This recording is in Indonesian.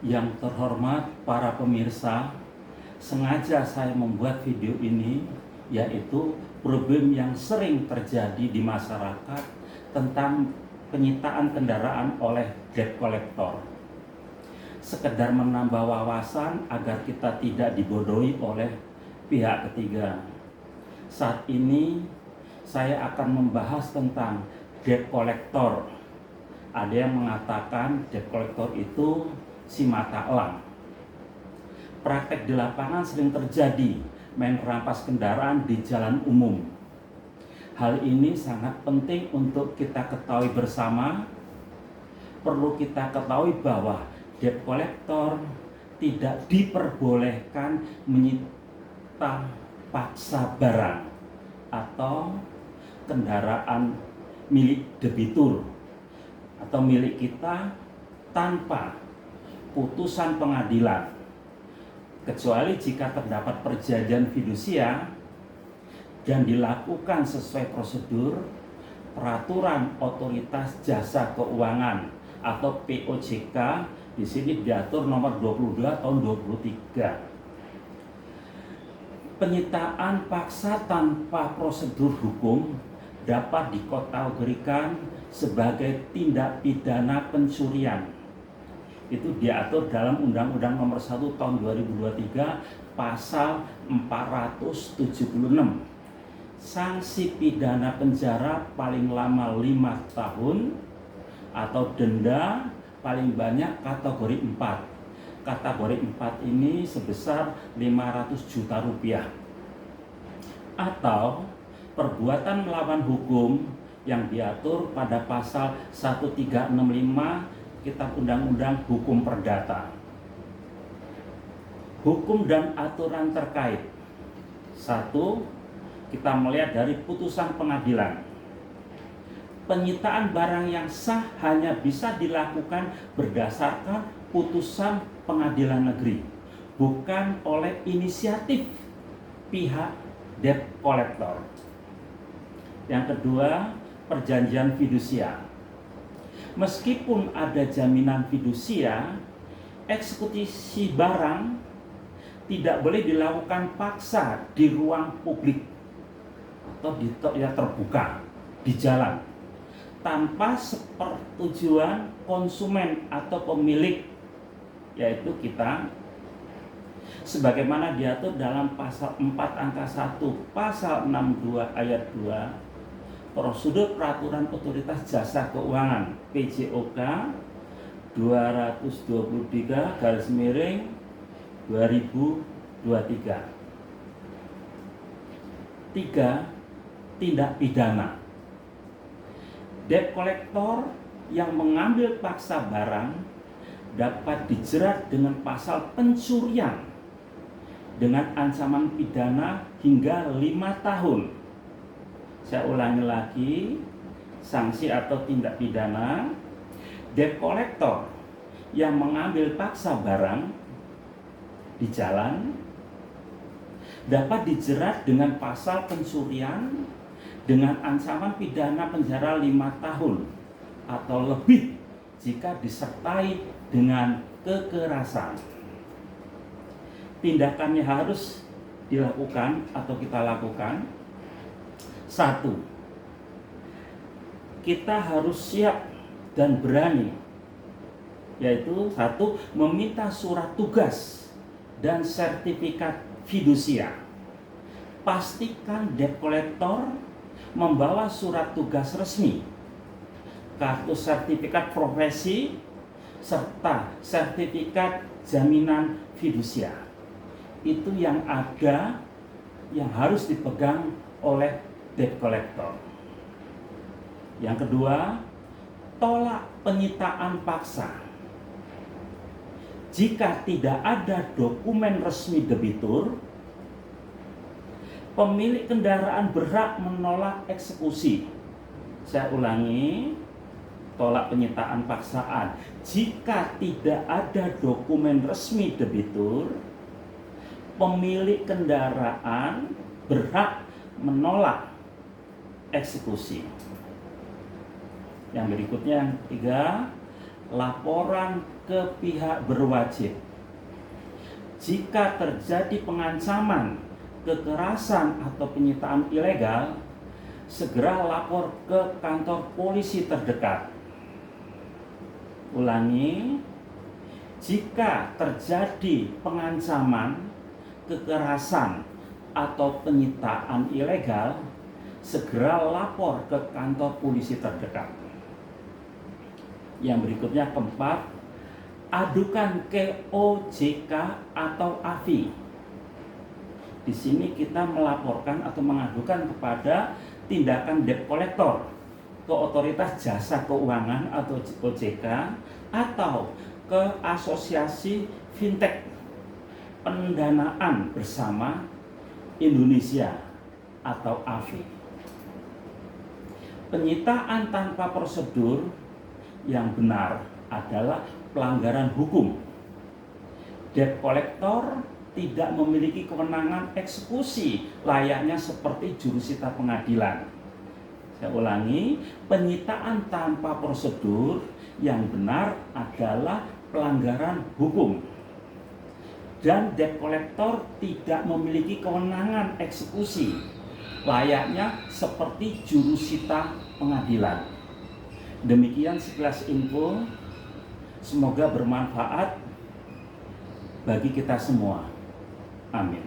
Yang terhormat para pemirsa, sengaja saya membuat video ini yaitu problem yang sering terjadi di masyarakat tentang penyitaan kendaraan oleh debt collector. Sekedar menambah wawasan agar kita tidak dibodohi oleh pihak ketiga. Saat ini saya akan membahas tentang debt collector. Ada yang mengatakan debt collector itu si mata elang. Praktek di lapangan sering terjadi, main rampas kendaraan di jalan umum. Hal ini sangat penting untuk kita ketahui bersama. Perlu kita ketahui bahwa debt collector tidak diperbolehkan menyita paksa barang atau kendaraan milik debitur atau milik kita tanpa putusan pengadilan, kecuali jika terdapat perjanjian fidusia dan dilakukan sesuai prosedur peraturan otoritas jasa keuangan atau POJK. Di sini diatur nomor 22 tahun 23. Penyitaan paksa tanpa prosedur hukum dapat dikategorikan sebagai tindak pidana pencurian. Itu diatur dalam Undang-Undang Nomor 1 Tahun 2023 Pasal 476. Sanksi pidana penjara paling lama 5 tahun atau denda paling banyak kategori 4. Kategori 4 ini sebesar 500 juta rupiah. Atau perbuatan melawan hukum yang diatur pada pasal 1365 Kitab Undang-Undang Hukum Perdata. Hukum dan aturan terkait. 1. Kita melihat dari putusan pengadilan. Penyitaan barang yang sah hanya bisa dilakukan berdasarkan putusan pengadilan negeri, bukan oleh inisiatif pihak debt collector. Yang kedua, perjanjian fidusia. Meskipun ada jaminan fidusia, eksekusi barang tidak boleh dilakukan paksa di ruang publik atau di terbuka di jalan tanpa sepersetujuan konsumen atau pemilik, yaitu kita, sebagaimana diatur dalam pasal 4 angka 1 pasal 62 ayat 2 Prosedur Peraturan Otoritas Jasa Keuangan PJOK 223/2023. 3. Tindak pidana. Debt collector yang mengambil paksa barang dapat dijerat dengan pasal pencurian dengan ancaman pidana hingga 5 tahun. Saya ulangi lagi, sanksi atau tindak pidana debt collector yang mengambil paksa barang di jalan dapat dijerat dengan pasal pencurian dengan ancaman pidana penjara 5 tahun atau lebih jika disertai dengan kekerasan. Tindakannya harus dilakukan atau kita lakukan. 1. Kita harus siap dan berani, yaitu 1. Meminta surat tugas dan sertifikat fidusia. Pastikan debt collector membawa surat tugas resmi, kartu sertifikat profesi, serta sertifikat jaminan fidusia. Itu yang ada, yang harus dipegang oleh debt collector. Yang kedua, tolak penyitaan paksa. Jika tidak ada dokumen resmi debitur, pemilik kendaraan berhak menolak eksekusi. Saya ulangi, tolak penyitaan paksaan. Jika tidak ada dokumen resmi debitur, pemilik kendaraan berhak menolak eksekusi. Yang berikutnya, yang ketiga, laporan ke pihak berwajib. Jika terjadi pengancaman, kekerasan atau penyitaan ilegal, segera lapor ke kantor polisi terdekat. Ulangi, jika terjadi pengancaman, kekerasan atau penyitaan ilegal, segera lapor ke kantor polisi terdekat. Yang berikutnya keempat, adukan ke OJK atau AFI. Di sini kita melaporkan atau mengadukan kepada tindakan debt collector ke Otoritas Jasa Keuangan atau OJK atau ke Asosiasi Fintech Pendanaan Bersama Indonesia atau AFI. Penyitaan tanpa prosedur yang benar adalah pelanggaran hukum. Debt collector tidak memiliki kewenangan eksekusi layaknya seperti jurusita pengadilan. Saya ulangi, penyitaan tanpa prosedur yang benar adalah pelanggaran hukum. Dan debt collector tidak memiliki kewenangan eksekusi layaknya seperti jurusita pengadilan. Demikian sekilas info, semoga bermanfaat bagi kita semua. Amin.